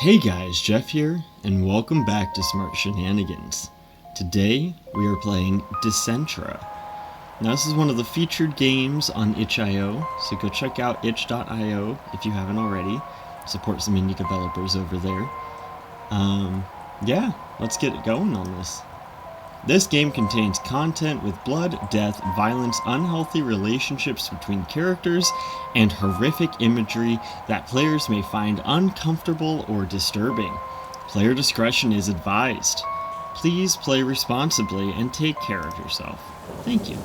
Hey guys, Jeff here, and welcome back to Smart Shenanigans. Today, we are playing Dicentra. Now this is one of the featured games on itch.io, so go check out itch.io if you haven't already. Support some indie developers over there. Yeah, let's get it going on this. This game contains content with blood, death, violence, unhealthy relationships between characters, and horrific imagery that players may find uncomfortable or disturbing. Player discretion is advised. Please play responsibly and take care of yourself. Thank you.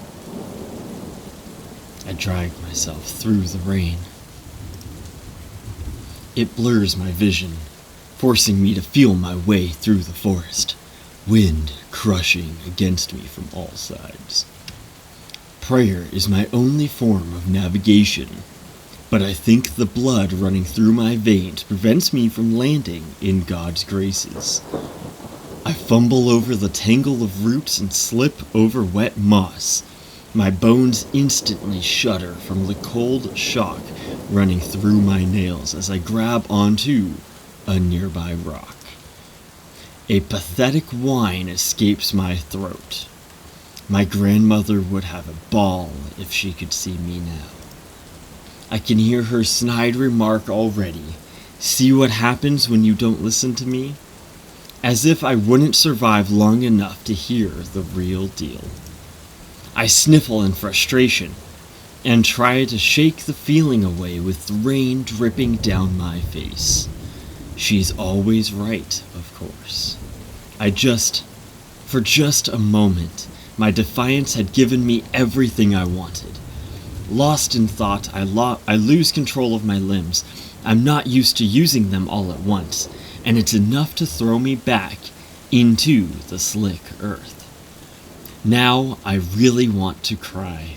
I drag myself through the rain. It blurs my vision, forcing me to feel my way through the forest. Wind crushing against me from all sides. Prayer is my only form of navigation, but I think the blood running through my veins prevents me from landing in God's graces. I fumble over the tangle of roots and slip over wet moss. My bones instantly shudder from the cold shock running through my nails as I grab onto a nearby rock. A pathetic whine escapes my throat. My grandmother would have a ball if she could see me now. I can hear her snide remark already. See what happens when you don't listen to me? As if I wouldn't survive long enough to hear the real deal. I sniffle in frustration and try to shake the feeling away with the rain dripping down my face. She's always right, of course. For just a moment, my defiance had given me everything I wanted. Lost in thought, I lose control of my limbs. I'm not used to using them all at once, and it's enough to throw me back into the slick earth. Now I really want to cry.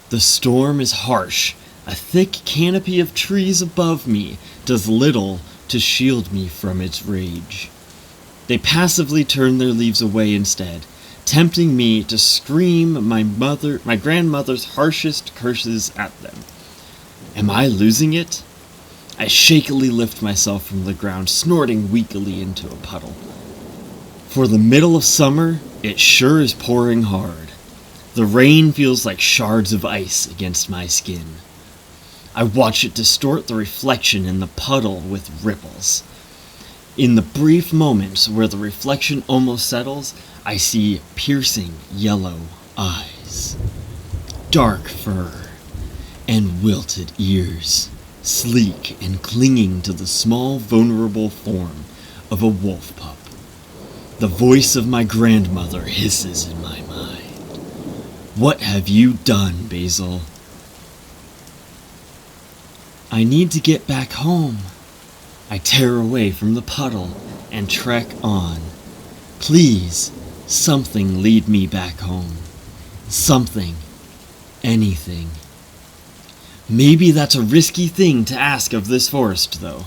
The storm is harsh. A thick canopy of trees above me does little to shield me from its rage. They passively turn their leaves away instead, tempting me to scream my grandmother's harshest curses at them. Am I losing it? I shakily lift myself from the ground, snorting weakly into a puddle. For the middle of summer, it sure is pouring hard. The rain feels like shards of ice against my skin. I watch it distort the reflection in the puddle with ripples. In the brief moments where the reflection almost settles, I see piercing yellow eyes, dark fur, and wilted ears, sleek and clinging to the small, vulnerable form of a wolf pup. The voice of my grandmother hisses in my mind. What have you done, Basil? I need to get back home. I tear away from the puddle and trek on. Please, something lead me back home. Something. Anything. Maybe that's a risky thing to ask of this forest, though,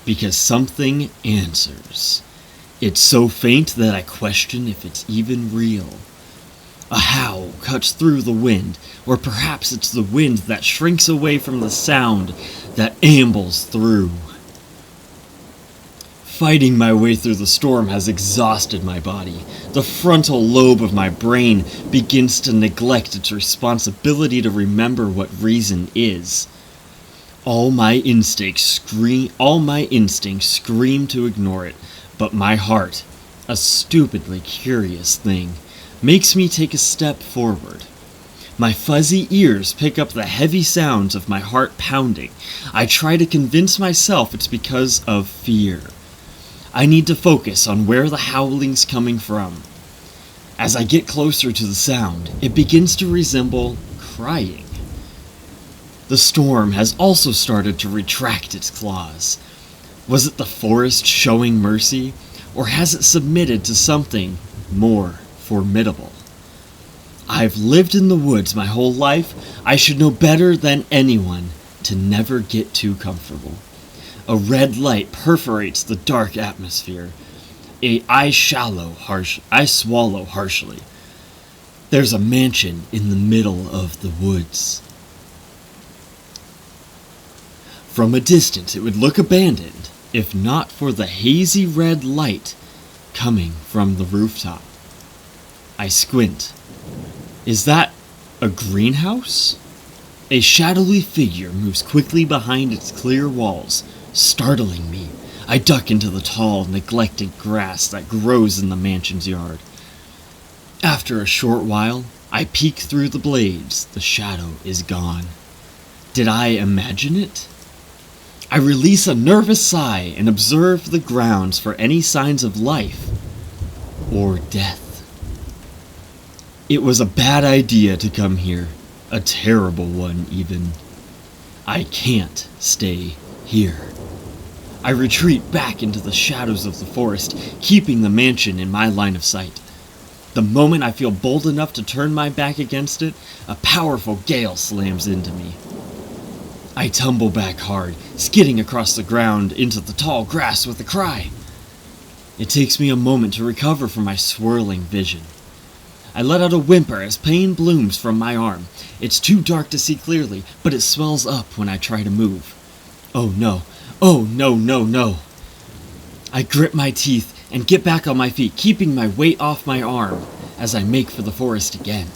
because something answers. It's so faint that I question if it's even real. A howl cuts through the wind, or perhaps it's the wind that shrinks away from the sound that ambles through. Fighting my way through the storm has exhausted my body. The frontal lobe of my brain begins to neglect its responsibility to remember what reason is. All my instincts scream to ignore it, but my heart, a stupidly curious thing, makes me take a step forward. My fuzzy ears pick up the heavy sounds of my heart pounding. I try to convince myself it's because of fear. I need to focus on where the howling's coming from. As I get closer to the sound, it begins to resemble crying. The storm has also started to retract its claws. Was it the forest showing mercy, or has it submitted to something more formidable? I've lived in the woods my whole life. I should know better than anyone to never get too comfortable. A red light perforates the dark atmosphere. I swallow harshly. There's a mansion in the middle of the woods. From a distance, it would look abandoned, if not for the hazy red light coming from the rooftop. I squint. Is that a greenhouse? A shadowy figure moves quickly behind its clear walls, startling me. I duck into the tall, neglected grass that grows in the mansion's yard. After a short while, I peek through the blades. The shadow is gone. Did I imagine it? I release a nervous sigh and observe the grounds for any signs of life or death. It was a bad idea to come here. A terrible one, even. I can't stay here. I retreat back into the shadows of the forest, keeping the mansion in my line of sight. The moment I feel bold enough to turn my back against it, a powerful gale slams into me. I tumble back hard, skidding across the ground into the tall grass with a cry. It takes me a moment to recover from my swirling vision. I let out a whimper as pain blooms from my arm. It's too dark to see clearly, but it swells up when I try to move. Oh no. Oh no, no, no. I grip my teeth and get back on my feet, keeping my weight off my arm as I make for the forest again.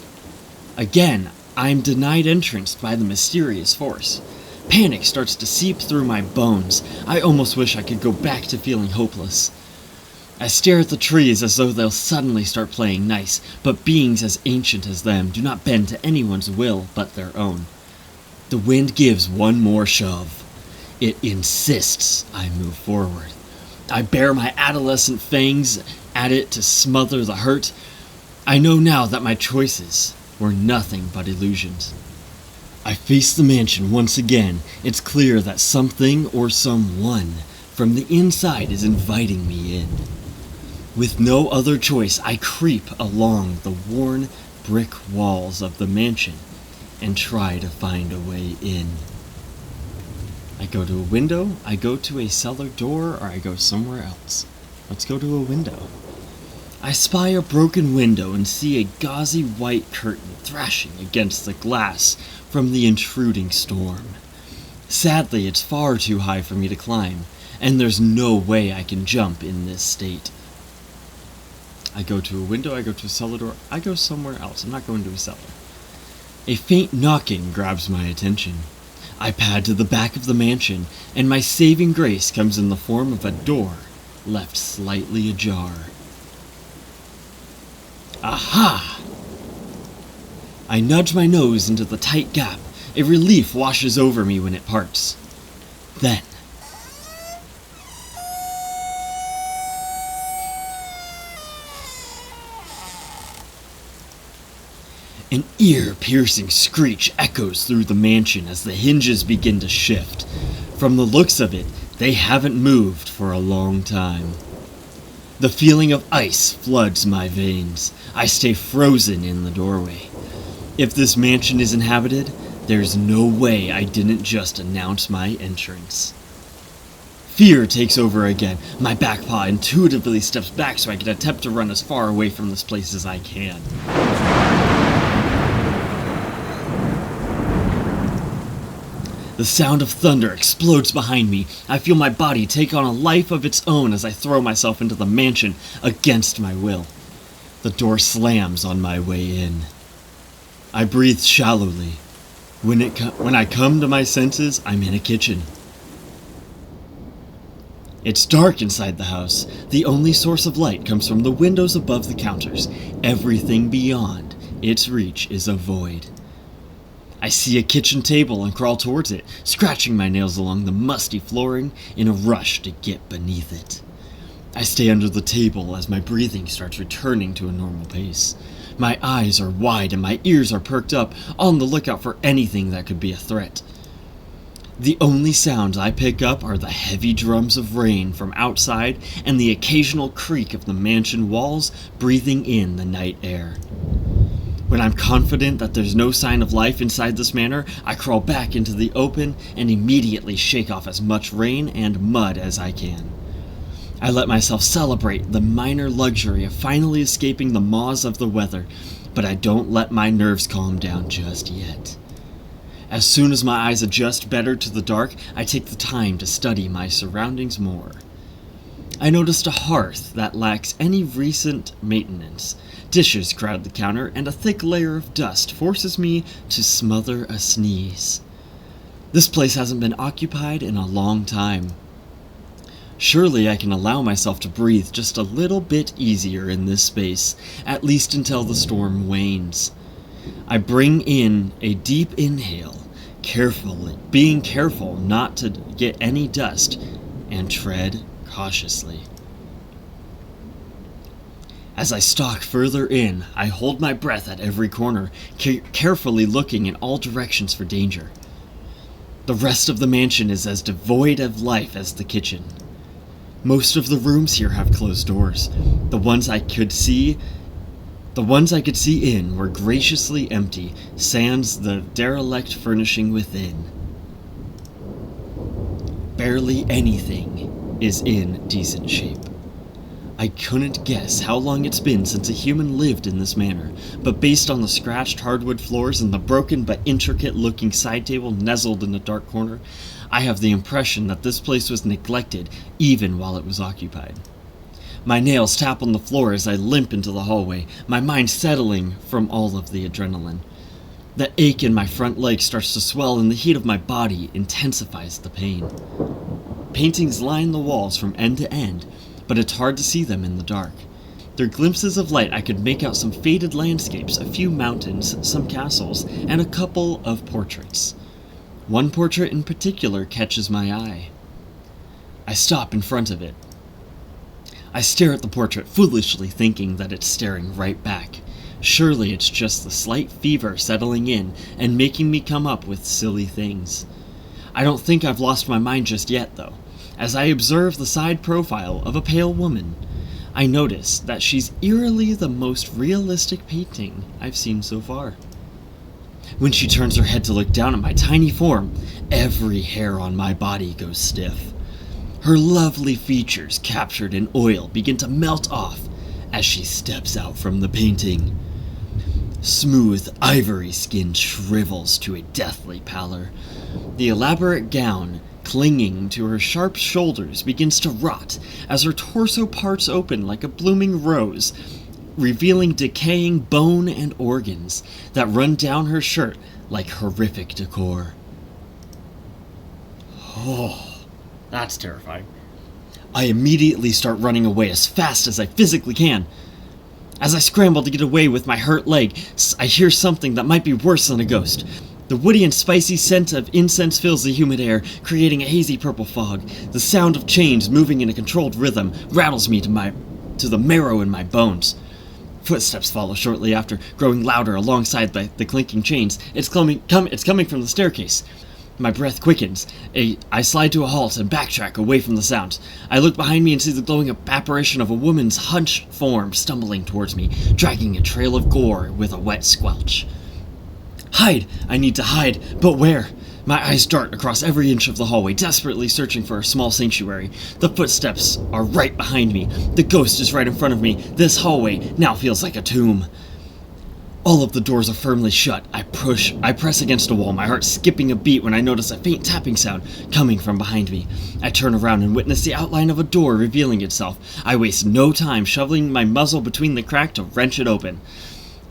Again, I'm denied entrance by the mysterious force. Panic starts to seep through my bones. I almost wish I could go back to feeling hopeless. I stare at the trees as though they'll suddenly start playing nice, but beings as ancient as them do not bend to anyone's will but their own. The wind gives one more shove. It insists I move forward. I bare my adolescent fangs at it to smother the hurt. I know now that my choices were nothing but illusions. I face the mansion once again. It's clear that something or someone from the inside is inviting me in. With no other choice, I creep along the worn brick walls of the mansion and try to find a way in. I go to a window, I go to a cellar door, or I go somewhere else. Let's go to a window. I spy a broken window and see a gauzy white curtain thrashing against the glass from the intruding storm. Sadly, it's far too high for me to climb, and there's no way I can jump in this state. I go to a window, I go to a cellar door, I go somewhere else. I'm not going to a cellar. A faint knocking grabs my attention. I pad to the back of the mansion, and my saving grace comes in the form of a door left slightly ajar. Aha! I nudge my nose into the tight gap. A relief washes over me when it parts. Then, an ear-piercing screech echoes through the mansion as the hinges begin to shift. From the looks of it, they haven't moved for a long time. The feeling of ice floods my veins. I stay frozen in the doorway. If this mansion is inhabited, there's no way I didn't just announce my entrance. Fear takes over again. My back paw intuitively steps back so I can attempt to run as far away from this place as I can. The sound of thunder explodes behind me. I feel my body take on a life of its own as I throw myself into the mansion against my will. The door slams on my way in. I breathe shallowly. When I come to my senses, I'm in a kitchen. It's dark inside the house. The only source of light comes from the windows above the counters. Everything beyond its reach is a void. I see a kitchen table and crawl towards it, scratching my nails along the musty flooring in a rush to get beneath it. I stay under the table as my breathing starts returning to a normal pace. My eyes are wide and my ears are perked up, on the lookout for anything that could be a threat. The only sounds I pick up are the heavy drums of rain from outside and the occasional creak of the mansion walls breathing in the night air. When I'm confident that there's no sign of life inside this manor, I crawl back into the open and immediately shake off as much rain and mud as I can. I let myself celebrate the minor luxury of finally escaping the maws of the weather, but I don't let my nerves calm down just yet. As soon as my eyes adjust better to the dark, I take the time to study my surroundings more. I noticed a hearth that lacks any recent maintenance. Dishes crowd the counter, and a thick layer of dust forces me to smother a sneeze. This place hasn't been occupied in a long time. Surely I can allow myself to breathe just a little bit easier in this space, at least until the storm wanes. I bring in a deep inhale, being careful not to get any dust, and tread cautiously. As I stalk further in, I hold my breath at every corner, carefully looking in all directions for danger. The rest of the mansion is as devoid of life as the kitchen. Most of the rooms here have closed doors. The ones I could see in were graciously empty, sans the derelict furnishing within. Barely anything is in decent shape. I couldn't guess how long it's been since a human lived in this manner, but based on the scratched hardwood floors and the broken but intricate-looking side table nestled in a dark corner, I have the impression that this place was neglected even while it was occupied. My nails tap on the floor as I limp into the hallway, my mind settling from all of the adrenaline. The ache in my front leg starts to swell, and the heat of my body intensifies the pain. Paintings line the walls from end to end, but it's hard to see them in the dark. Through glimpses of light, I could make out some faded landscapes, a few mountains, some castles, and a couple of portraits. One portrait in particular catches my eye. I stop in front of it. I stare at the portrait, foolishly thinking that it's staring right back. Surely it's just the slight fever settling in and making me come up with silly things. I don't think I've lost my mind just yet, though. As I observe the side profile of a pale woman, I notice that she's eerily the most realistic painting I've seen so far. When she turns her head to look down at my tiny form, every hair on my body goes stiff. Her lovely features, captured in oil, begin to melt off as she steps out from the painting. Smooth ivory skin shrivels to a deathly pallor. The elaborate gown, clinging to her sharp shoulders, begins to rot as her torso parts open like a blooming rose, revealing decaying bone and organs that run down her shirt like horrific decor. Oh, that's terrifying. I immediately start running away as fast as I physically can. As I scramble to get away with my hurt leg, I hear something that might be worse than a ghost. The woody and spicy scent of incense fills the humid air, creating a hazy purple fog. The sound of chains moving in a controlled rhythm rattles me to the marrow in my bones. Footsteps follow shortly after, growing louder alongside the clinking chains. It's coming from the staircase. My breath quickens. I slide to a halt and backtrack away from the sounds. I look behind me and see the glowing apparition of a woman's hunched form stumbling towards me, dragging a trail of gore with a wet squelch. Hide! I need to hide, but where? My eyes dart across every inch of the hallway, desperately searching for a small sanctuary. The footsteps are right behind me. The ghost is right in front of me. This hallway now feels like a tomb. All of the doors are firmly shut. I press against a wall, my heart skipping a beat when I notice a faint tapping sound coming from behind me. I turn around and witness the outline of a door revealing itself. I waste no time shoveling my muzzle between the crack to wrench it open.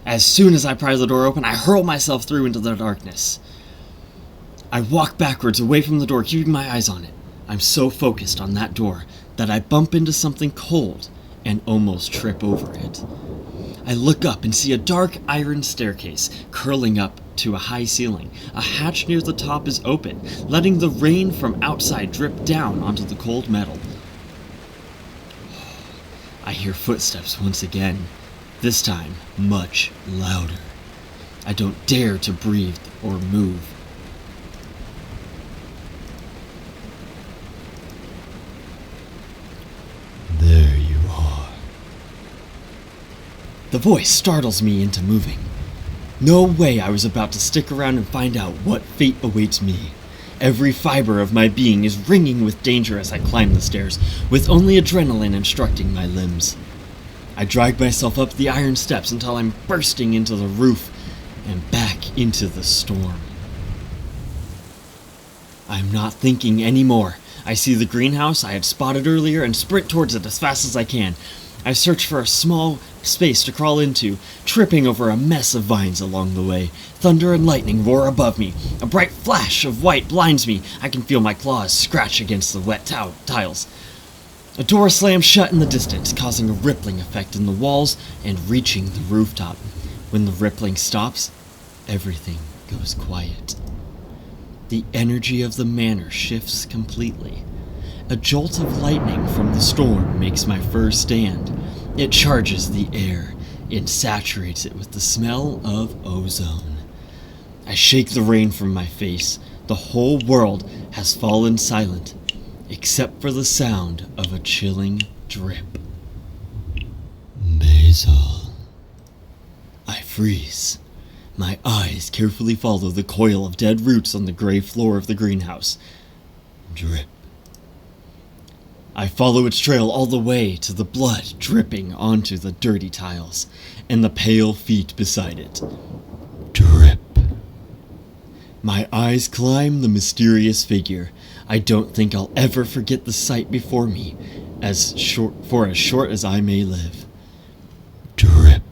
As soon as I pry the door open, I hurl myself through into the darkness. I walk backwards away from the door, keeping my eyes on it. I'm so focused on that door that I bump into something cold and almost trip over it. I look up and see a dark iron staircase curling up to a high ceiling. A hatch near the top is open, letting the rain from outside drip down onto the cold metal. I hear footsteps once again, this time much louder. I don't dare to breathe or move. There you are. The voice startles me into moving. No way I was about to stick around and find out what fate awaits me. Every fiber of my being is ringing with danger as I climb the stairs, with only adrenaline instructing my limbs. I drag myself up the iron steps until I'm bursting into the roof and back into the storm. I'm not thinking anymore. I see the greenhouse I had spotted earlier and sprint towards it as fast as I can. I search for a small space to crawl into, tripping over a mess of vines along the way. Thunder and lightning roar above me. A bright flash of white blinds me. I can feel my claws scratch against the wet tiles. A door slams shut in the distance, causing a rippling effect in the walls and reaching the rooftop. When the rippling stops, everything goes quiet. The energy of the manor shifts completely. A jolt of lightning from the storm makes my fur stand. It charges the air and saturates it with the smell of ozone. I shake the rain from my face. The whole world has fallen silent, except for the sound of a chilling drip. Basil. I freeze. My eyes carefully follow the coil of dead roots on the gray floor of the greenhouse. Drip. I follow its trail all the way to the blood dripping onto the dirty tiles and the pale feet beside it. Drip. My eyes climb the mysterious figure. I don't think I'll ever forget the sight before me, for as short as I may live. Drip.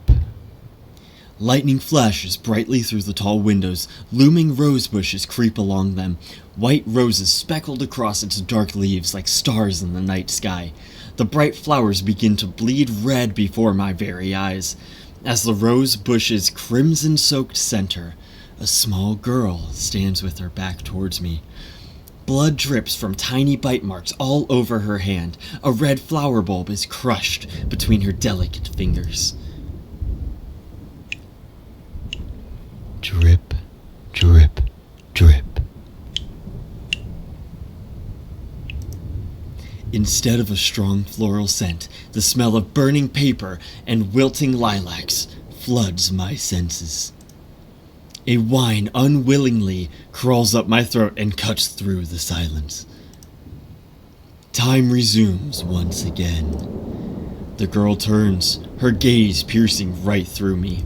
Lightning flashes brightly through the tall windows. Looming rose bushes creep along them, white roses speckled across its dark leaves like stars in the night sky. The bright flowers begin to bleed red before my very eyes. As the rose bush's crimson-soaked center, a small girl stands with her back towards me. Blood drips from tiny bite marks all over her hand. A red flower bulb is crushed between her delicate fingers. Drip, drip, drip. Instead of a strong floral scent, the smell of burning paper and wilting lilacs floods my senses. A whine unwillingly crawls up my throat and cuts through the silence. Time resumes once again. The girl turns, her gaze piercing right through me.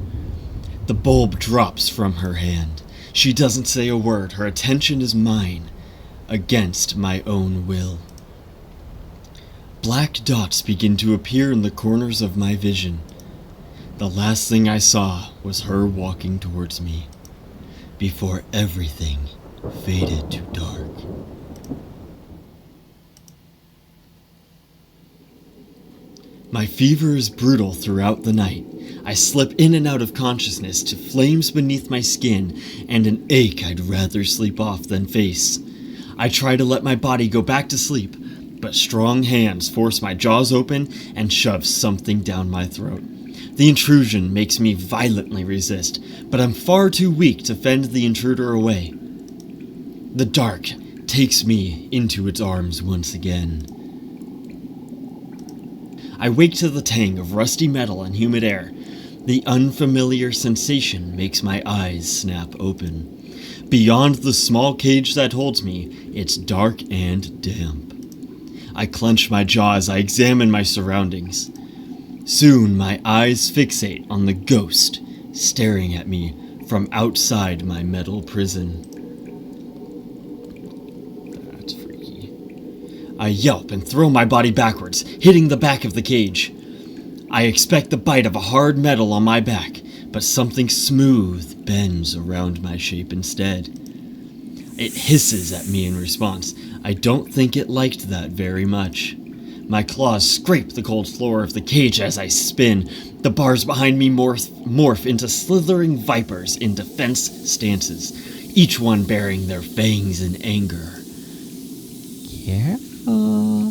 The bulb drops from her hand. She doesn't say a word. Her attention is mine, against my own will. Black dots begin to appear in the corners of my vision. The last thing I saw was her walking towards me, before everything faded to dark. My fever is brutal throughout the night. I slip in and out of consciousness to flames beneath my skin and an ache I'd rather sleep off than face. I try to let my body go back to sleep, but strong hands force my jaws open and shove something down my throat. The intrusion makes me violently resist, but I'm far too weak to fend the intruder away. The dark takes me into its arms once again. I wake to the tang of rusty metal and humid air. The unfamiliar sensation makes my eyes snap open. Beyond the small cage that holds me, it's dark and damp. I clench my jaw as I examine my surroundings. Soon my eyes fixate on the ghost staring at me from outside my metal prison. That's freaky. I yelp and throw my body backwards, hitting the back of the cage. I expect the bite of a hard metal on my back, but something smooth bends around my shape instead. It hisses at me in response. I don't think it liked that very much. My claws scrape the cold floor of the cage as I spin. The bars behind me morph into slithering vipers in defense stances, each one bearing their fangs in anger. Careful.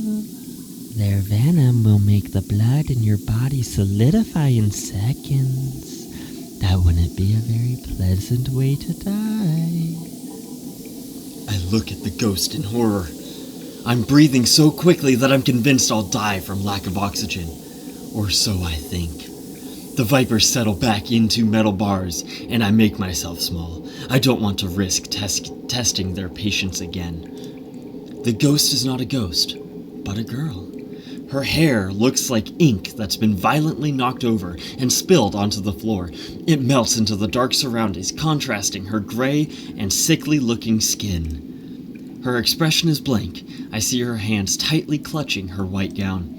Their venom will make the blood in your body solidify in seconds. That wouldn't be a very pleasant way to die. I look at the ghost in horror. I'm breathing so quickly that I'm convinced I'll die from lack of oxygen. Or so I think. The vipers settle back into metal bars, and I make myself small. I don't want to risk testing their patience again. The ghost is not a ghost, but a girl. Her hair looks like ink that's been violently knocked over and spilled onto the floor. It melts into the dark surroundings, contrasting her gray and sickly-looking skin. Her expression is blank. I see her hands tightly clutching her white gown.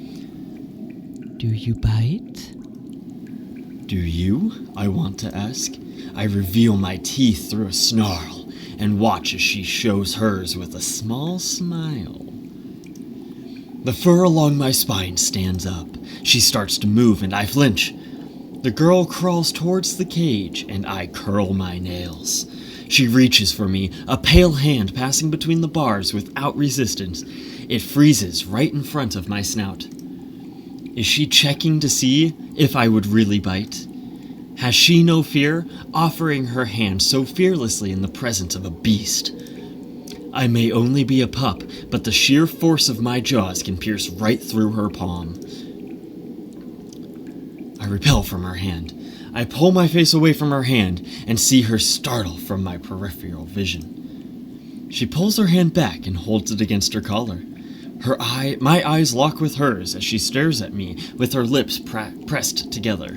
Do you bite? Do you? I want to ask. I reveal my teeth through a snarl and watch as she shows hers with a small smile. The fur along my spine stands up. She starts to move and I flinch. The girl crawls towards the cage and I curl my nails. She reaches for me, a pale hand passing between the bars without resistance. It freezes right in front of my snout. Is she checking to see if I would really bite? Has she no fear, offering her hand so fearlessly in the presence of a beast? I may only be a pup, but the sheer force of my jaws can pierce right through her palm. I repel from her hand. I pull my face away from her hand and see her startle from my peripheral vision. She pulls her hand back and holds it against her collar. My eyes lock with hers as she stares at me with her lips pressed together.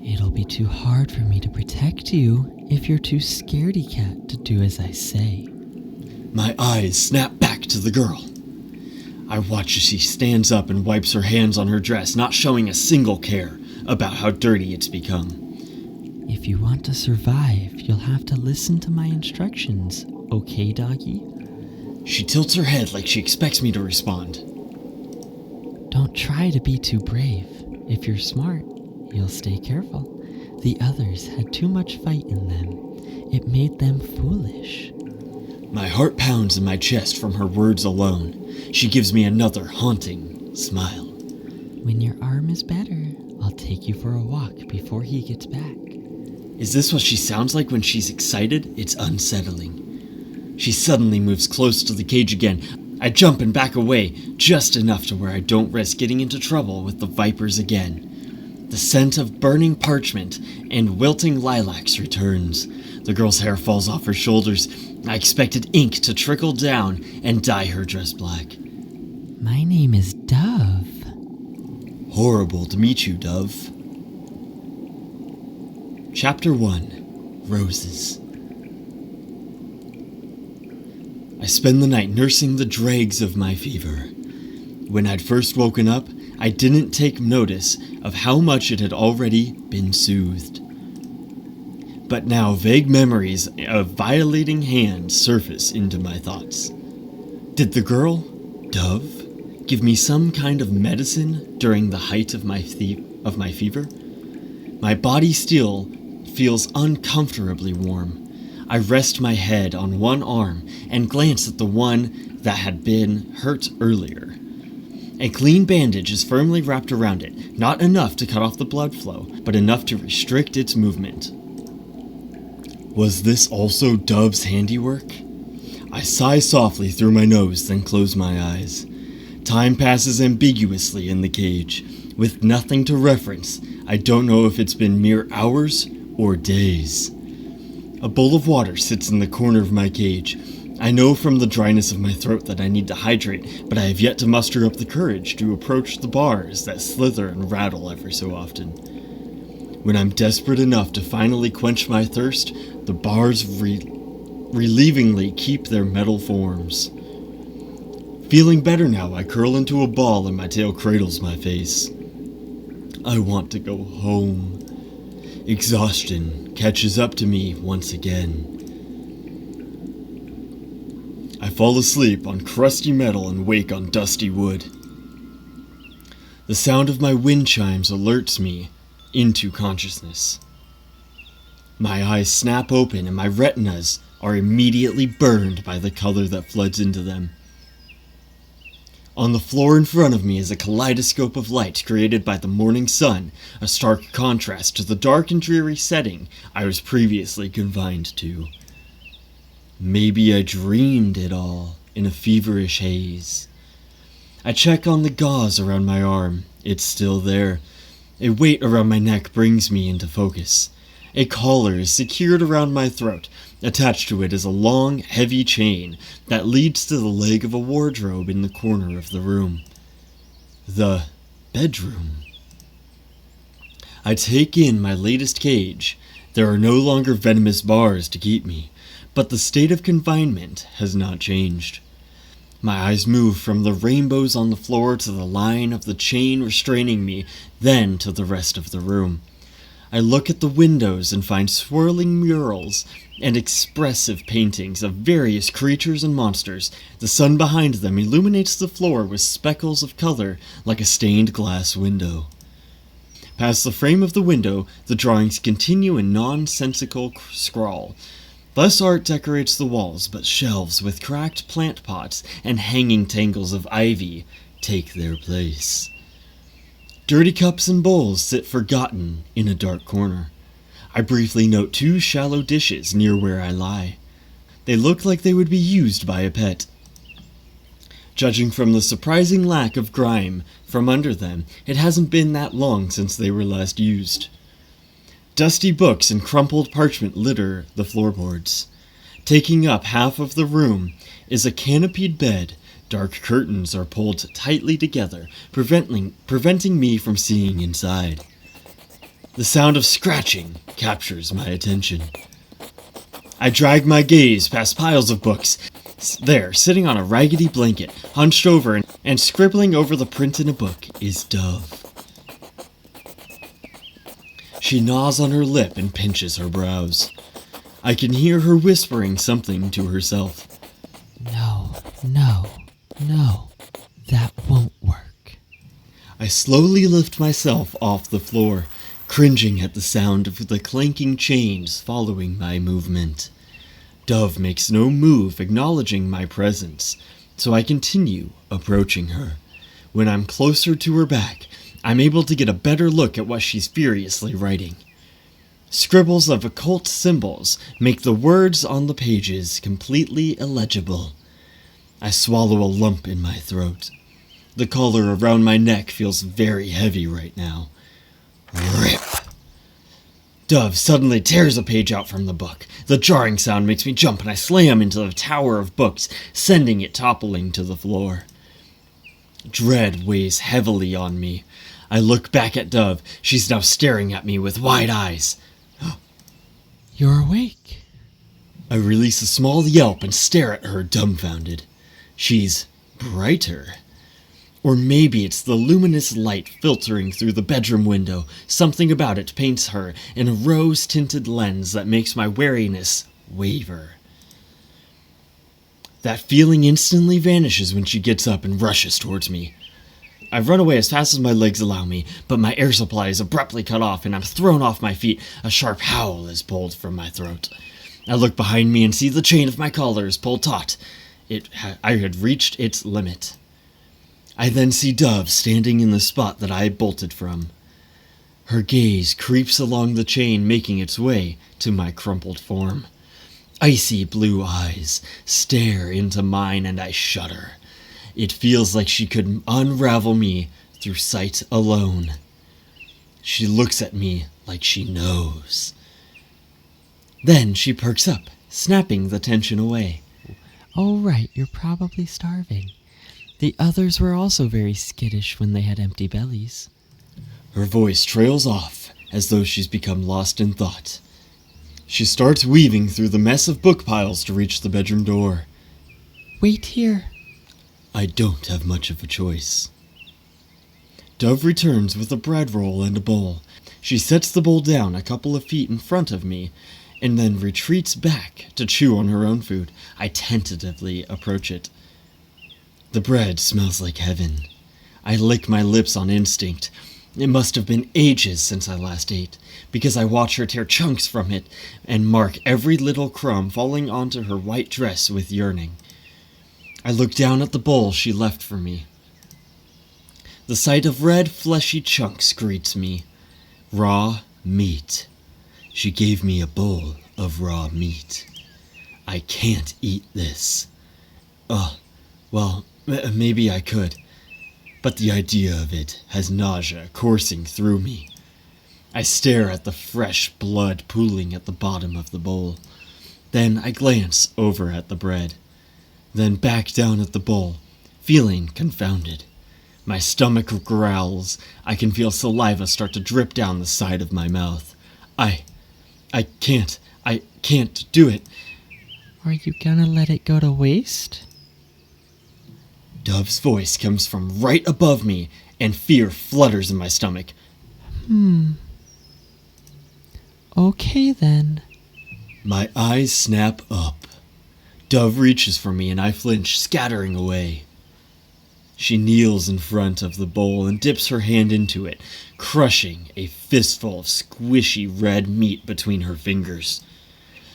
It'll be too hard for me to protect you if you're too scaredy cat to do as I say. My eyes snap back to the girl. I watch as she stands up and wipes her hands on her dress, not showing a single care about how dirty it's become. If you want to survive, you'll have to listen to my instructions, okay, doggy? She tilts her head like she expects me to respond. Don't try to be too brave. If you're smart, you'll stay careful. The others had too much fight in them. It made them foolish. My heart pounds in my chest from her words alone. She gives me another haunting smile. When your arm is better, I'll take you for a walk before he gets back. Is this what she sounds like when she's excited? It's unsettling. She suddenly moves close to the cage again. I jump and back away, just enough to where I don't risk getting into trouble with the vipers again. The scent of burning parchment and wilting lilacs returns. The girl's hair falls off her shoulders. I expected ink to trickle down and dye her dress black. My name is Dove. Horrible to meet you, Dove. Chapter 1. Roses. I spend the night nursing the dregs of my fever. When I'd first woken up, I didn't take notice of how much it had already been soothed. But now vague memories of violating hands surface into my thoughts. Did the girl, Dove, give me some kind of medicine during the height of my fever? My body still feels uncomfortably warm. I rest my head on one arm and glance at the one that had been hurt earlier. A clean bandage is firmly wrapped around it, not enough to cut off the blood flow, but enough to restrict its movement. Was this also Dove's handiwork? I sigh softly through my nose, then close my eyes. Time passes ambiguously in the cage. With nothing to reference, I don't know if it's been mere hours or days. A bowl of water sits in the corner of my cage. I know from the dryness of my throat that I need to hydrate, but I have yet to muster up the courage to approach the bars that slither and rattle ever so often. When I'm desperate enough to finally quench my thirst, the bars relievingly keep their metal forms. Feeling better now, I curl into a ball and my tail cradles my face. I want to go home. Exhaustion catches up to me once again. I fall asleep on crusty metal and wake on dusty wood. The sound of my wind chimes alerts me into consciousness. My eyes snap open and my retinas are immediately burned by the color that floods into them. On the floor in front of me is a kaleidoscope of light created by the morning sun, a stark contrast to the dark and dreary setting I was previously confined to. Maybe I dreamed it all in a feverish haze. I check on the gauze around my arm. It's still there. A weight around my neck brings me into focus. A collar is secured around my throat. Attached to it is a long, heavy chain that leads to the leg of a wardrobe in the corner of the room. The bedroom. I take in my latest cage. There are no longer venomous bars to keep me, but the state of confinement has not changed. My eyes move from the rainbows on the floor to the line of the chain restraining me, then to the rest of the room. I look at the windows and find swirling murals and expressive paintings of various creatures and monsters. The sun behind them illuminates the floor with speckles of color like a stained glass window. Past the frame of the window, the drawings continue in nonsensical scrawl. Less art decorates the walls, but shelves with cracked plant pots and hanging tangles of ivy take their place. Dirty cups and bowls sit forgotten in a dark corner. I briefly note 2 shallow dishes near where I lie. They look like they would be used by a pet. Judging from the surprising lack of grime from under them, it hasn't been that long since they were last used. Dusty books and crumpled parchment litter the floorboards. Taking up half of the room is a canopied bed. Dark curtains are pulled tightly together, preventing me from seeing inside. The sound of scratching captures my attention. I drag my gaze past piles of books. There, sitting on a raggedy blanket, hunched over and scribbling over the print in a book, is Dove. She gnaws on her lip and pinches her brows. I can hear her whispering something to herself. No, that won't work. I slowly lift myself off the floor, cringing at the sound of the clanking chains following my movement. Dove makes no move acknowledging my presence, so I continue approaching her. When I'm closer to her back, I'm able to get a better look at what she's furiously writing. Scribbles of occult symbols make the words on the pages completely illegible. I swallow a lump in my throat. The collar around my neck feels very heavy right now. Rip! Dove suddenly tears a page out from the book. The jarring sound makes me jump and I slam into the tower of books, sending it toppling to the floor. Dread weighs heavily on me. I look back at Dove. She's now staring at me with wide eyes. You're awake. I release a small yelp and stare at her dumbfounded. She's brighter. Or maybe it's the luminous light filtering through the bedroom window. Something about it paints her in a rose-tinted lens that makes my wariness waver. That feeling instantly vanishes when she gets up and rushes towards me. I run away as fast as my legs allow me, but my air supply is abruptly cut off and I'm thrown off my feet. A sharp howl is pulled from my throat. I look behind me and see the chain of my collar is pulled taut. I had reached its limit. I then see Dove standing in the spot that I bolted from. Her gaze creeps along the chain, making its way to my crumpled form. Icy blue eyes stare into mine and I shudder. It feels like she could unravel me through sight alone. She looks at me like she knows. Then she perks up, snapping the tension away. Oh, right, you're probably starving. The others were also very skittish when they had empty bellies. Her voice trails off as though she's become lost in thought. She starts weaving through the mess of book piles to reach the bedroom door. Wait here. I don't have much of a choice. Dove returns with a bread roll and a bowl. She sets the bowl down a couple of feet in front of me and then retreats back to chew on her own food. I tentatively approach it. The bread smells like heaven. I lick my lips on instinct. It must have been ages since I last ate, because I watch her tear chunks from it and mark every little crumb falling onto her white dress with yearning. I look down at the bowl she left for me. The sight of red, fleshy chunks greets me. Raw meat. She gave me a bowl of raw meat. I can't eat this. Well, maybe I could. But the idea of it has nausea coursing through me. I stare at the fresh blood pooling at the bottom of the bowl. Then I glance over at the bread. Then back down at the bowl, feeling confounded. My stomach growls. I can feel saliva start to drip down the side of my mouth. I can't do it. Are you gonna let it go to waste? Dove's voice comes from right above me, and fear flutters in my stomach. Okay then. My eyes snap up. Dove reaches for me and I flinch, scattering away. She kneels in front of the bowl and dips her hand into it, crushing a fistful of squishy red meat between her fingers.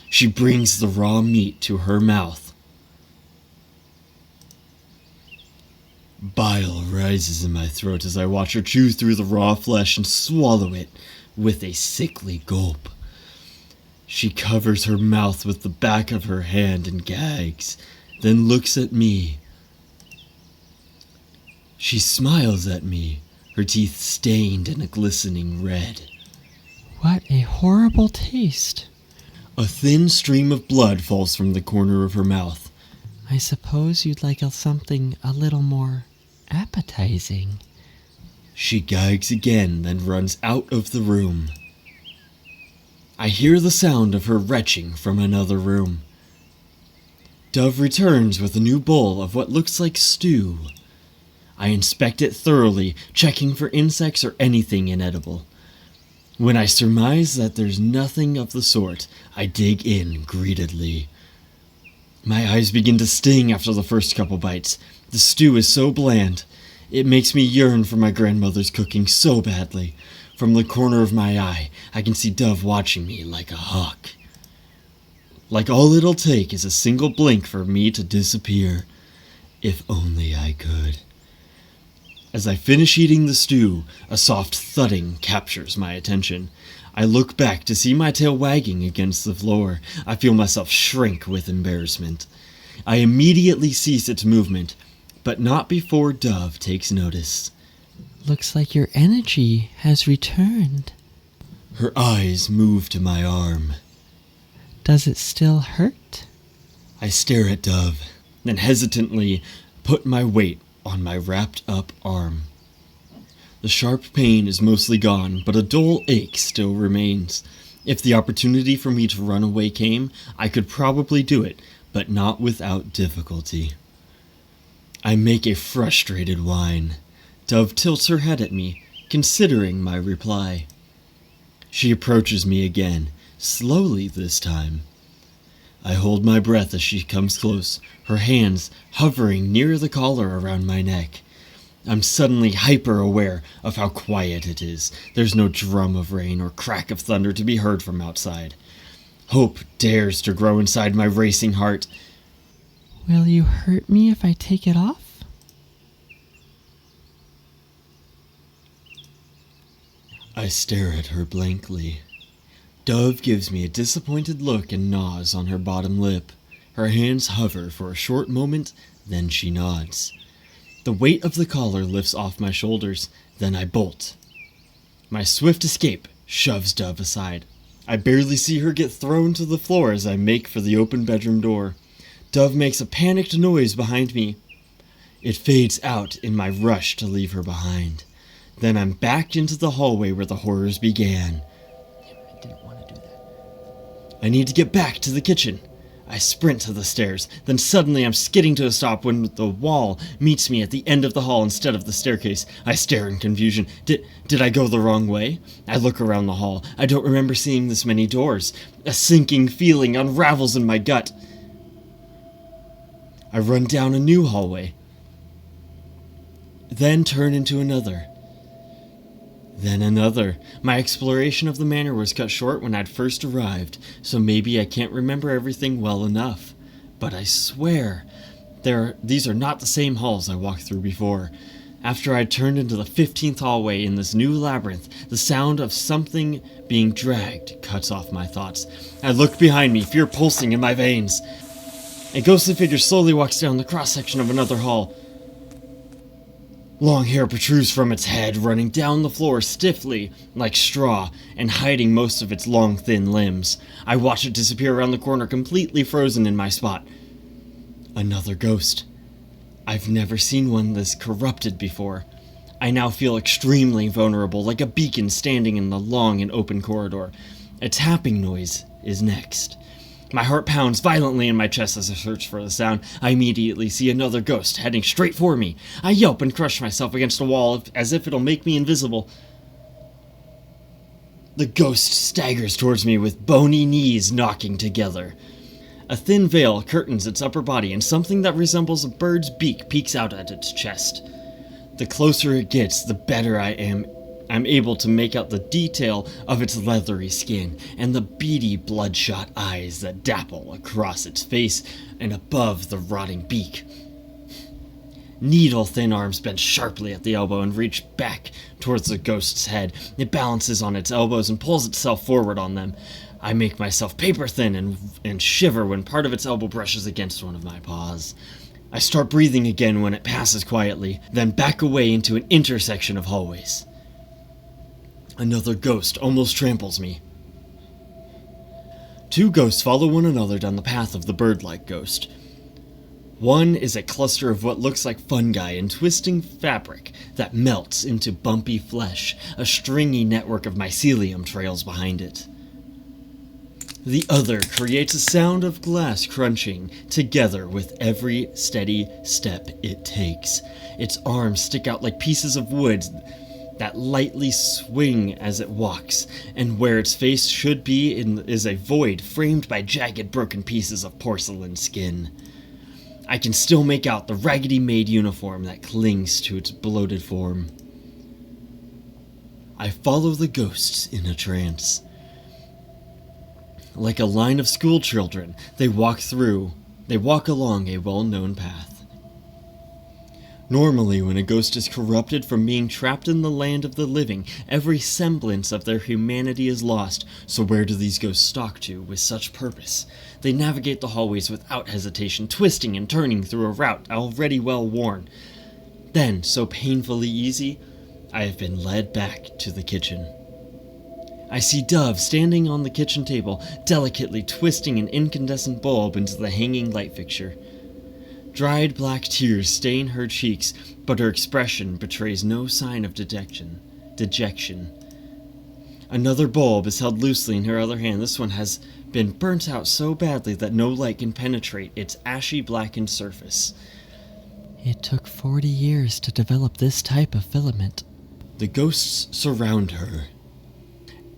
She brings the raw meat to her mouth. Bile rises in my throat as I watch her chew through the raw flesh and swallow it with a sickly gulp. She covers her mouth with the back of her hand and gags, then looks at me. She smiles at me, her teeth stained in a glistening red. What a horrible taste. A thin stream of blood falls from the corner of her mouth. I suppose you'd like something a little more appetizing. She gags again, then runs out of the room. I hear the sound of her retching from another room. Dove returns with a new bowl of what looks like stew. I inspect it thoroughly, checking for insects or anything inedible. When I surmise that there's nothing of the sort, I dig in greedily. My eyes begin to sting after the first couple bites. The stew is so bland. It makes me yearn for my grandmother's cooking so badly. From the corner of my eye, I can see Dove watching me like a hawk. Like all it'll take is a single blink for me to disappear. If only I could. As I finish eating the stew, a soft thudding captures my attention. I look back to see my tail wagging against the floor. I feel myself shrink with embarrassment. I immediately cease its movement, but not before Dove takes notice. Looks like your energy has returned. Her eyes move to my arm. Does it still hurt? I stare at Dove, then hesitantly put my weight on my wrapped up arm. The sharp pain is mostly gone, but a dull ache still remains. If the opportunity for me to run away came, I could probably do it, but not without difficulty. I make a frustrated whine. Dove tilts her head at me, considering my reply. She approaches me again, slowly this time. I hold my breath as she comes close, her hands hovering near the collar around my neck. I'm suddenly hyper-aware of how quiet it is. There's no drum of rain or crack of thunder to be heard from outside. Hope dares to grow inside my racing heart. Will you hurt me if I take it off? I stare at her blankly. Dove gives me a disappointed look and gnaws on her bottom lip. Her hands hover for a short moment, then she nods. The weight of the collar lifts off my shoulders, then I bolt. My swift escape shoves Dove aside. I barely see her get thrown to the floor as I make for the open bedroom door. Dove makes a panicked noise behind me. It fades out in my rush to leave her behind. Then I'm back into the hallway where the horrors began. I didn't want to do that. I need to get back to the kitchen. I sprint to the stairs, then suddenly I'm skidding to a stop when the wall meets me at the end of the hall instead of the staircase. I stare in confusion. Did I go the wrong way? I look around the hall. I don't remember seeing this many doors. A sinking feeling unravels in my gut. I run down a new hallway, then turn into another. Then another. My exploration of the manor was cut short when I'd first arrived, so maybe I can't remember everything well enough. But I swear, these are not the same halls I walked through before. After I'd turned into the 15th hallway in this new labyrinth, the sound of something being dragged cuts off my thoughts. I look behind me, fear pulsing in my veins. A ghostly figure slowly walks down the cross-section of another hall. Long hair protrudes from its head, running down the floor stiffly, like straw, and hiding most of its long, thin limbs. I watch it disappear around the corner, completely frozen in my spot. Another ghost. I've never seen one this corrupted before. I now feel extremely vulnerable, like a beacon standing in the long and open corridor. A tapping noise is next. My heart pounds violently in my chest as I search for the sound. I immediately see another ghost heading straight for me. I yelp and crush myself against a wall as if it'll make me invisible. The ghost staggers towards me with bony knees knocking together. A thin veil curtains its upper body, and something that resembles a bird's beak peeks out at its chest. The closer it gets, the better I'm able to make out the detail of its leathery skin and the beady, bloodshot eyes that dapple across its face and above the rotting beak. Needle-thin arms bend sharply at the elbow and reach back towards the ghost's head. It balances on its elbows and pulls itself forward on them. I make myself paper-thin and shiver when part of its elbow brushes against one of my paws. I start breathing again when it passes quietly, then back away into an intersection of hallways. Another ghost almost tramples me. Two ghosts follow one another down the path of the bird-like ghost. One is a cluster of what looks like fungi and twisting fabric that melts into bumpy flesh. A stringy network of mycelium trails behind it. The other creates a sound of glass crunching together with every steady step it takes. Its arms stick out like pieces of wood that lightly swing as it walks, and where its face should be is a void framed by jagged broken pieces of porcelain skin. I can still make out the raggedy maid uniform that clings to its bloated form. I follow the ghosts in a trance. Like a line of school children, they walk along a well-known path. Normally, when a ghost is corrupted from being trapped in the land of the living, every semblance of their humanity is lost. So where do these ghosts stalk to with such purpose? They navigate the hallways without hesitation, twisting and turning through a route already well worn. Then, so painfully easy, I have been led back to the kitchen. I see Dove standing on the kitchen table, delicately twisting an incandescent bulb into the hanging light fixture. Dried black tears stain her cheeks, but her expression betrays no sign of dejection. Another bulb is held loosely in her other hand. This one has been burnt out so badly that no light can penetrate its ashy blackened surface. It took 40 years to develop this type of filament. The ghosts surround her.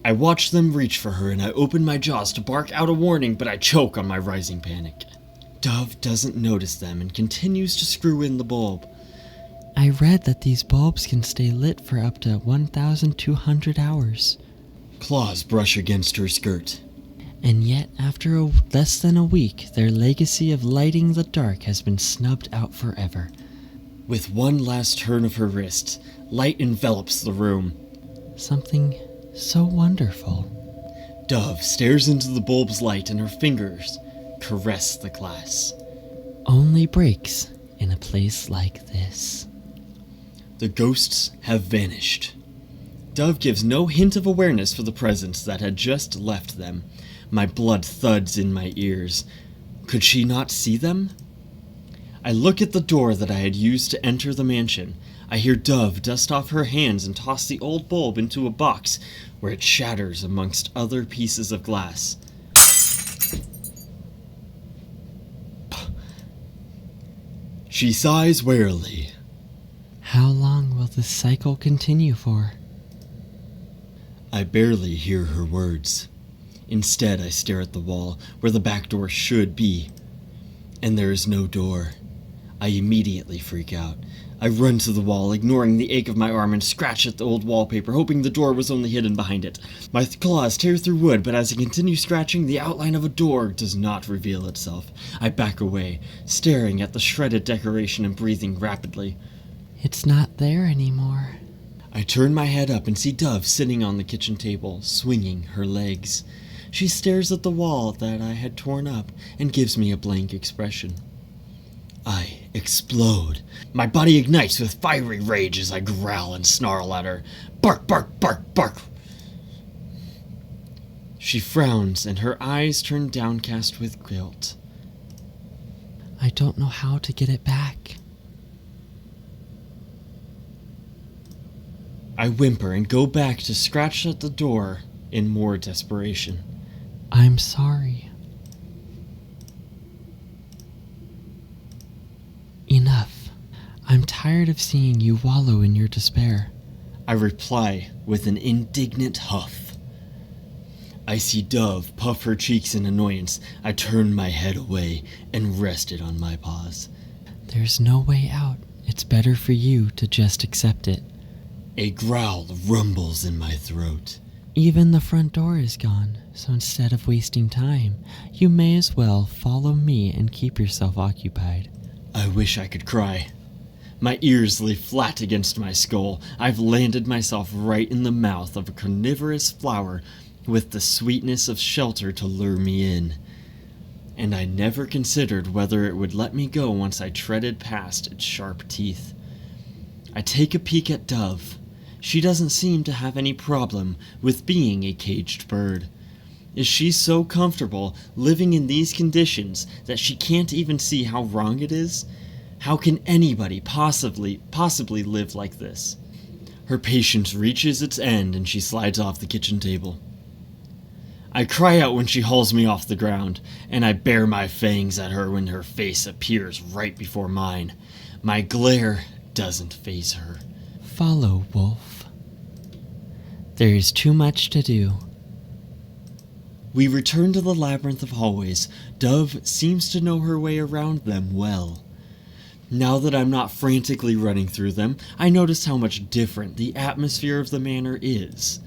I watch them reach for her, and I open my jaws to bark out a warning, but I choke on my rising panic. Dove doesn't notice them and continues to screw in the bulb. I read that these bulbs can stay lit for up to 1,200 hours. Claws brush against her skirt. And yet, after less than a week, their legacy of lighting the dark has been snubbed out forever. With one last turn of her wrist, light envelops the room. Something so wonderful. Dove stares into the bulb's light, and her fingers caress the glass. Only breaks in a place like this. The ghosts have vanished. Dove gives no hint of awareness for the presence that had just left them. My blood thuds in my ears. Could she not see them? I look at the door that I had used to enter the mansion. I hear Dove dust off her hands and toss the old bulb into a box, where it shatters amongst other pieces of glass. She sighs wearily. How long will this cycle continue for? I barely hear her words. Instead, I stare at the wall, where the back door should be. And there is no door. I immediately freak out. I run to the wall, ignoring the ache of my arm, and scratch at the old wallpaper, hoping the door was only hidden behind it. My claws tear through wood, but as I continue scratching, the outline of a door does not reveal itself. I back away, staring at the shredded decoration and breathing rapidly. It's not there anymore. I turn my head up and see Dove sitting on the kitchen table, swinging her legs. She stares at the wall that I had torn up and gives me a blank expression. I explode. My body ignites with fiery rage as I growl and snarl at her. Bark, bark, bark, bark. She frowns and her eyes turn downcast with guilt. I don't know how to get it back. I whimper and go back to scratch at the door in more desperation. I'm sorry. tired of seeing you wallow in your despair. I reply with an indignant huff. I see Dove puff her cheeks in annoyance. I turn my head away and rest it on my paws. There's no way out. It's better for you to just accept it. A growl rumbles in my throat. Even the front door is gone, so instead of wasting time, you may as well follow me and keep yourself occupied. I wish I could cry. My ears lay flat against my skull. I've landed myself right in the mouth of a carnivorous flower with the sweetness of shelter to lure me in. And I never considered whether it would let me go once I treaded past its sharp teeth. I take a peek at Dove. She doesn't seem to have any problem with being a caged bird. Is she so comfortable living in these conditions that she can't even see how wrong it is? How can anybody possibly live like this? Her patience reaches its end and she slides off the kitchen table. I cry out when she hauls me off the ground, and I bare my fangs at her when her face appears right before mine. My glare doesn't faze her. Follow, Wolf. There is too much to do. We return to the labyrinth of hallways. Dove seems to know her way around them well. Now that I'm not frantically running through them, I notice how much different the atmosphere of the manor is.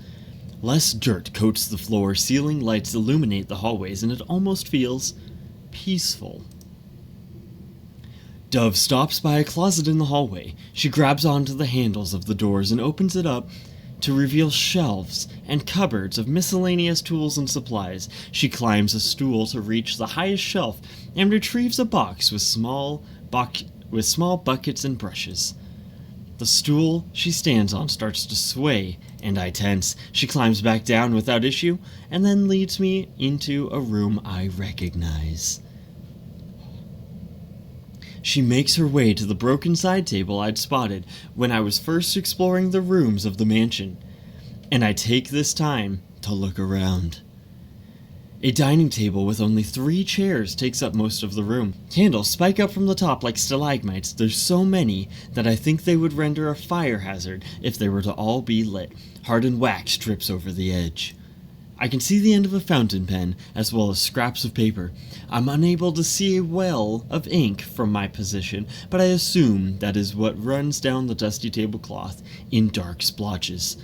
Less dirt coats the floor, ceiling lights illuminate the hallways, and it almost feels peaceful. Dove stops by a closet in the hallway. She grabs onto the handles of the doors and opens it up to reveal shelves and cupboards of miscellaneous tools and supplies. She climbs a stool to reach the highest shelf and retrieves a box with small buckets and brushes. The stool she stands on starts to sway, and I tense. She climbs back down without issue, and then leads me into a room I recognize. She makes her way to the broken side table I'd spotted when I was first exploring the rooms of the mansion, and I take this time to look around. A dining table with only 3 chairs takes up most of the room. Candles spike up from the top like stalagmites. There's so many that I think they would render a fire hazard if they were to all be lit. Hardened wax drips over the edge. I can see the end of a fountain pen, as well as scraps of paper. I'm unable to see a well of ink from my position, but I assume that is what runs down the dusty tablecloth in dark splotches.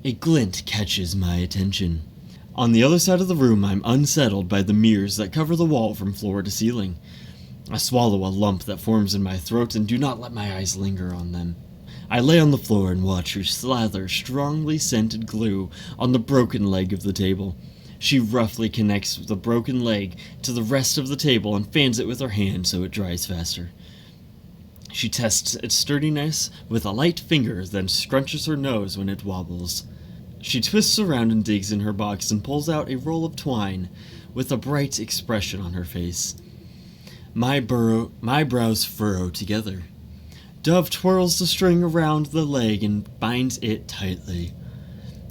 A glint catches my attention. On the other side of the room, I'm unsettled by the mirrors that cover the wall from floor to ceiling. I swallow a lump that forms in my throat and do not let my eyes linger on them. I lay on the floor and watch her slather strongly scented glue on the broken leg of the table. She roughly connects the broken leg to the rest of the table and fans it with her hand so it dries faster. She tests its sturdiness with a light finger, then scrunches her nose when it wobbles. She twists around and digs in her box and pulls out a roll of twine with a bright expression on her face. My brows furrow together. Dove twirls the string around the leg and binds it tightly.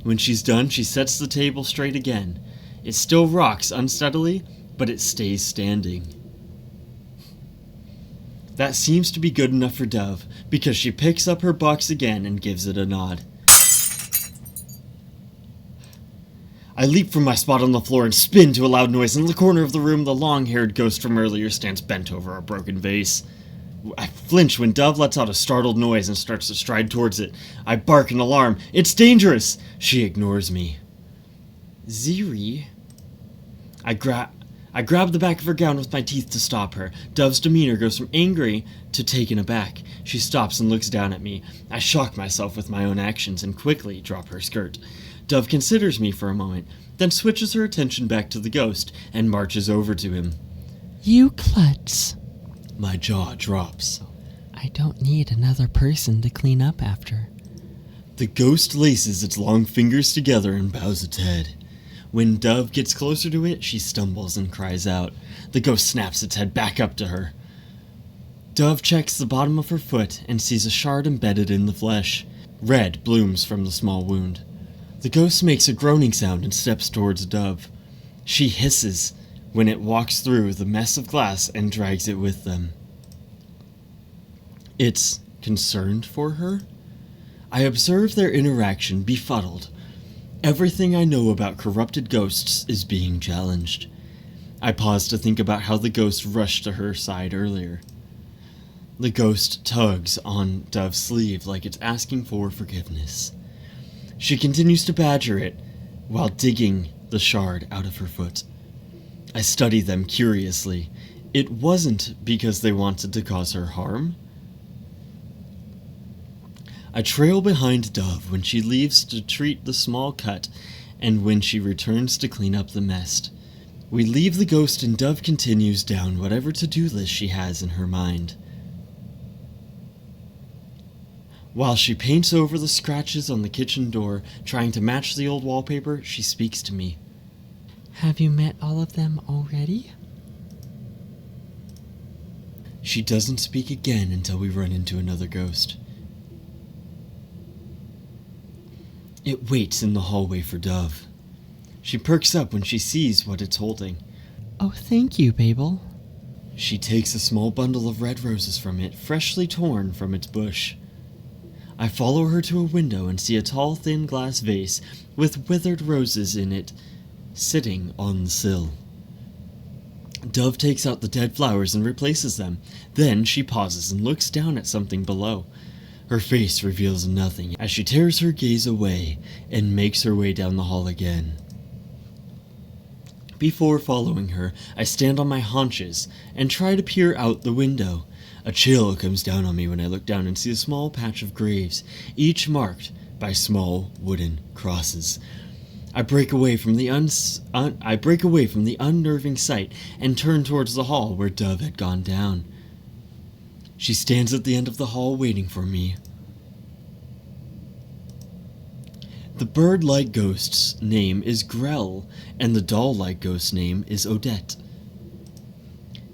When she's done, she sets the table straight again. It still rocks unsteadily, but it stays standing. That seems to be good enough for Dove, because she picks up her box again and gives it a nod. I leap from my spot on the floor and spin to a loud noise. In the corner of the room, the long-haired ghost from earlier stands bent over a broken vase. I flinch when Dove lets out a startled noise and starts to stride towards it. I bark in alarm. It's dangerous! She ignores me. Ziri? I grab the back of her gown with my teeth to stop her. Dove's demeanor goes from angry to taken aback. She stops and looks down at me. I shock myself with my own actions and quickly drop her skirt. Dove considers me for a moment, then switches her attention back to the ghost and marches over to him. You klutz. My jaw drops. I don't need another person to clean up after. The ghost laces its long fingers together and bows its head. When Dove gets closer to it, she stumbles and cries out. The ghost snaps its head back up to her. Dove checks the bottom of her foot and sees a shard embedded in the flesh. Red blooms from the small wound. The ghost makes a groaning sound and steps towards Dove. She hisses when it walks through the mess of glass and drags it with them. It's concerned for her. I observe their interaction befuddled. Everything I know about corrupted ghosts is being challenged. I pause to think about how the ghost rushed to her side earlier. The ghost tugs on Dove's sleeve like it's asking for forgiveness. She continues to badger it while digging the shard out of her foot. I study them curiously. It wasn't because they wanted to cause her harm. I trail behind Dove when she leaves to treat the small cut and when she returns to clean up the mess. We leave the ghost and Dove continues down whatever to-do list she has in her mind. While she paints over the scratches on the kitchen door, trying to match the old wallpaper, she speaks to me. Have you met all of them already? She doesn't speak again until we run into another ghost. It waits in the hallway for Dove. She perks up when she sees what it's holding. Oh, thank you, Babel. She takes a small bundle of red roses from it, freshly torn from its bush. I follow her to a window and see a tall, thin glass vase with withered roses in it, sitting on the sill. Dove takes out the dead flowers and replaces them. Then she pauses and looks down at something below. Her face reveals nothing as she tears her gaze away and makes her way down the hall again. Before following her, I stand on my haunches and try to peer out the window. A chill comes down on me when I look down and see a small patch of graves, each marked by small wooden crosses. I break away from the unnerving sight and turn towards the hall where Dove had gone down. She stands at the end of the hall waiting for me. The bird-like ghost's name is Grell, and the doll-like ghost's name is Odette.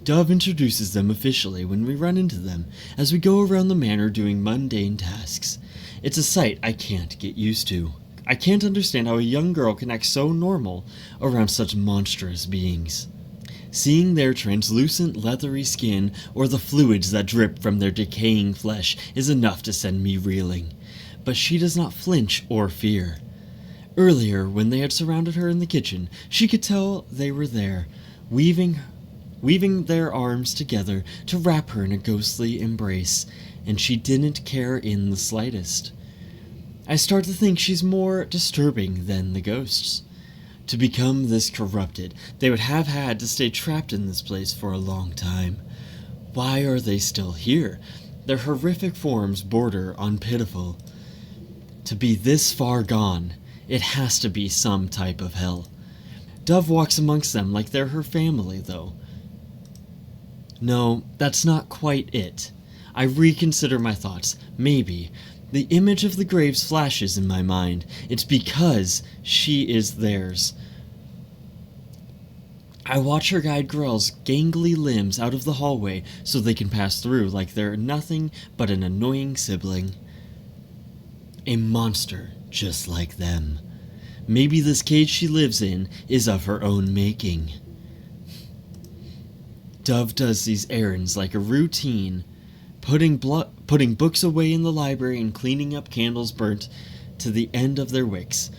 Dove introduces them officially when we run into them, as we go around the manor doing mundane tasks. It's a sight I can't get used to. I can't understand how a young girl can act so normal around such monstrous beings. Seeing their translucent, leathery skin or the fluids that drip from their decaying flesh is enough to send me reeling. But she does not flinch or fear. Earlier, when they had surrounded her in the kitchen, she could tell they were there, weaving their arms together to wrap her in a ghostly embrace, and she didn't care in the slightest. I start to think she's more disturbing than the ghosts. To become this corrupted, they would have had to stay trapped in this place for a long time. Why are they still here? Their horrific forms border on pitiful. To be this far gone, it has to be some type of hell. Dove walks amongst them like they're her family, though. No, that's not quite it. I reconsider my thoughts. Maybe. The image of the graves flashes in my mind. It's because she is theirs. I watch her guide Grell's gangly limbs out of the hallway so they can pass through like they're nothing but an annoying sibling. A monster just like them. Maybe this cage she lives in is of her own making. Dove does these errands like a routine, putting books away in the library and cleaning up candles burnt to the end of their wicks.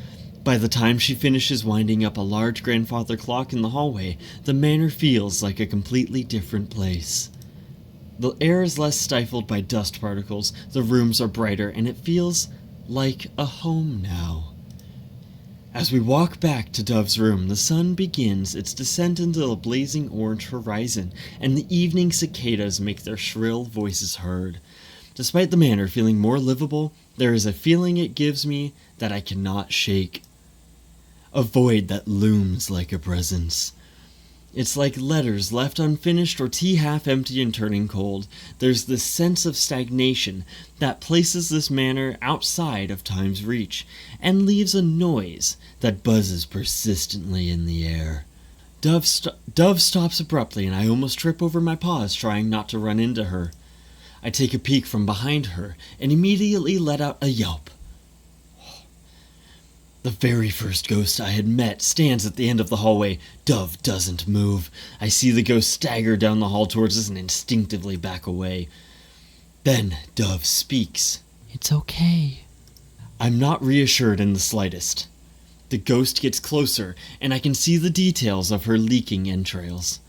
By the time she finishes winding up a large grandfather clock in the hallway, the manor feels like a completely different place. The air is less stifled by dust particles, the rooms are brighter, and it feels like a home now. As we walk back to Dove's room, the sun begins its descent into the blazing orange horizon, and the evening cicadas make their shrill voices heard. Despite the manor feeling more livable, there is a feeling it gives me that I cannot shake. A void that looms like a presence. It's like letters left unfinished or tea half empty and turning cold. There's this sense of stagnation that places this manor outside of time's reach and leaves a noise that buzzes persistently in the air. Dove stops abruptly and I almost trip over my paws trying not to run into her. I take a peek from behind her and immediately let out a yelp. The very first ghost I had met stands at the end of the hallway. Dove doesn't move. I see the ghost stagger down the hall towards us and instinctively back away. Then Dove speaks. It's okay. I'm not reassured in the slightest. The ghost gets closer, and I can see the details of her leaking entrails.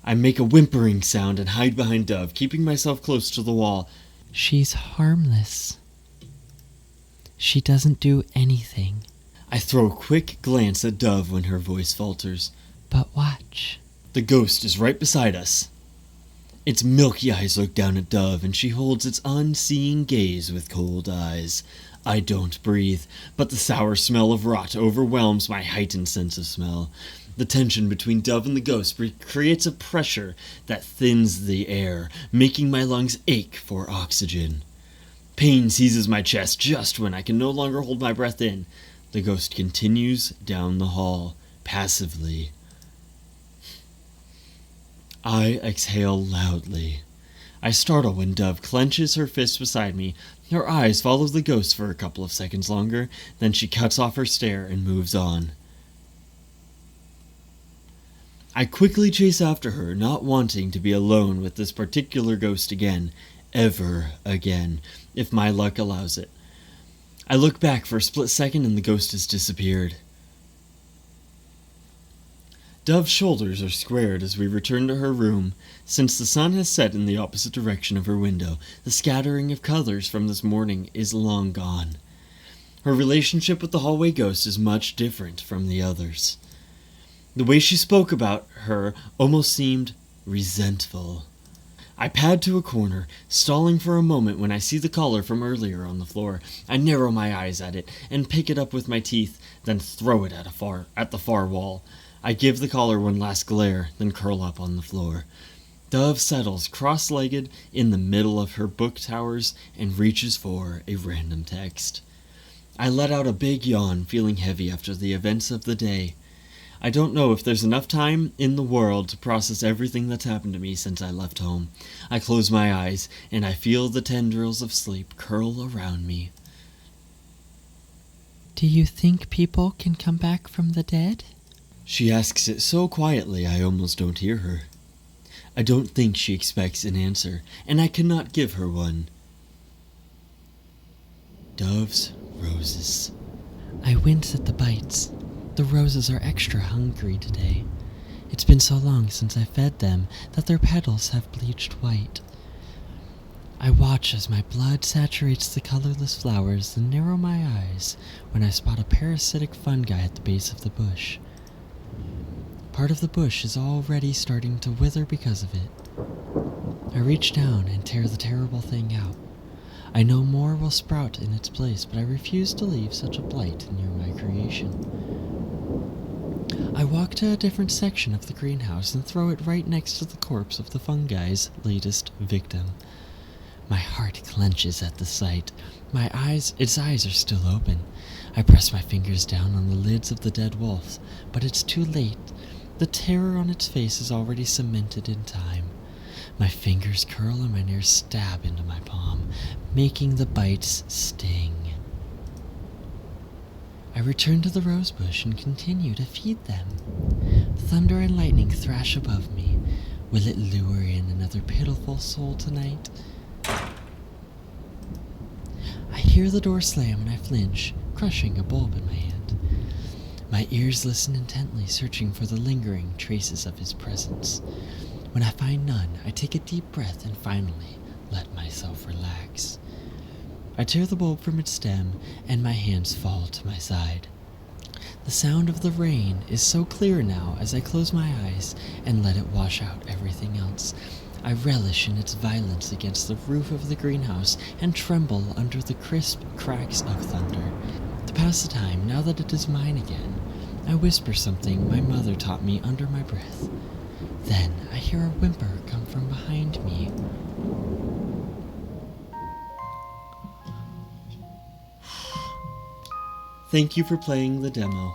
I make a whimpering sound and hide behind Dove, keeping myself close to the wall. She's harmless. She doesn't do anything. I throw a quick glance at Dove when her voice falters. But watch. The ghost is right beside us. Its milky eyes look down at Dove, and she holds its unseeing gaze with cold eyes. I don't breathe, but the sour smell of rot overwhelms my heightened sense of smell. The tension between Dove and the ghost creates a pressure that thins the air, making my lungs ache for oxygen. Pain seizes my chest just when I can no longer hold my breath in. The ghost continues down the hall, passively. I exhale loudly. I startle when Dove clenches her fist beside me. Her eyes follow the ghost for a couple of seconds longer, then she cuts off her stare and moves on. I quickly chase after her, not wanting to be alone with this particular ghost again, ever again, if my luck allows it. I look back for a split second and the ghost has disappeared. Dove's shoulders are squared as we return to her room. Since the sun has set in the opposite direction of her window, the scattering of colors from this morning is long gone. Her relationship with the hallway ghost is much different from the others. The way she spoke about her almost seemed resentful. I pad to a corner, stalling for a moment when I see the collar from earlier on the floor. I narrow my eyes at it and pick it up with my teeth, then throw it at the far wall. I give the collar one last glare, then curl up on the floor. Dove settles cross-legged in the middle of her book towers and reaches for a random text. I let out a big yawn, feeling heavy after the events of the day. I don't know if there's enough time in the world to process everything that's happened to me since I left home. I close my eyes, and I feel the tendrils of sleep curl around me. Do you think people can come back from the dead? She asks it so quietly I almost don't hear her. I don't think she expects an answer, and I cannot give her one. Dove's roses. I wince at the bites. The roses are extra hungry today. It's been so long since I fed them that their petals have bleached white. I watch as my blood saturates the colorless flowers and narrow my eyes when I spot a parasitic fungi at the base of the bush. Part of the bush is already starting to wither because of it. I reach down and tear the terrible thing out. I know more will sprout in its place, but I refuse to leave such a blight near my creation. I walk to a different section of the greenhouse and throw it right next to the corpse of the fungi's latest victim. My heart clenches at the sight. Its eyes are still open. I press my fingers down on the lids of the dead wolf, but it's too late. The terror on its face is already cemented in time. My fingers curl and my nails stab into my palm, making the bites sting. I return to the rosebush and continue to feed them. Thunder and lightning thrash above me. Will it lure in another pitiful soul tonight? I hear the door slam and I flinch, crushing a bulb in my hand. My ears listen intently, searching for the lingering traces of his presence. When I find none, I take a deep breath and finally let myself relax. I tear the bulb from its stem, and my hands fall to my side. The sound of the rain is so clear now as I close my eyes and let it wash out everything else. I relish in its violence against the roof of the greenhouse and tremble under the crisp cracks of thunder. To pass the time, now that it is mine again, I whisper something my mother taught me under my breath. Then I hear a whimper come from behind me. Thank you for playing the demo.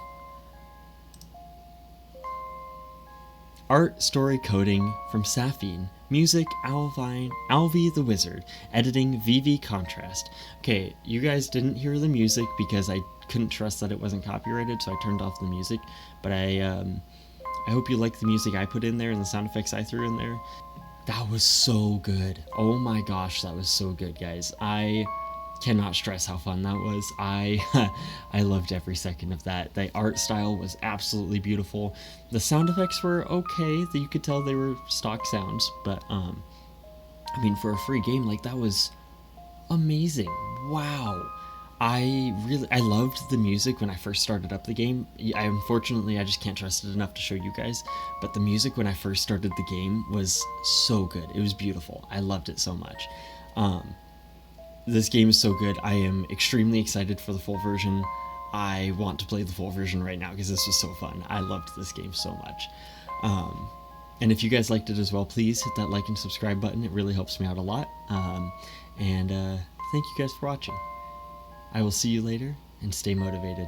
Art, story, coding from Safine. Music, Alvi the Wizard. Editing, VV Contrast. Okay, you guys didn't hear the music because I couldn't trust that it wasn't copyrighted, so I turned off the music. But I hope you like the music I put in there and the sound effects I threw in there. That was so good. Oh my gosh, that was so good, guys. I cannot stress how fun that was. I I loved every second of that. The art style was absolutely beautiful. The sound effects were okay. You could tell they were stock sounds, but I mean, for a free game, like, that was amazing. Wow. I loved the music when I first started up the game. Unfortunately, I just can't trust it enough to show you guys, but the music when I first started the game was so good. It was beautiful. I loved it so much. This game is so good. I am extremely excited for the full version. I want to play the full version right now because this was so fun. I loved this game so much. And if you guys liked it as well, please hit that like and subscribe button. It really helps me out a lot. And thank you guys for watching. I will see you later, and stay motivated.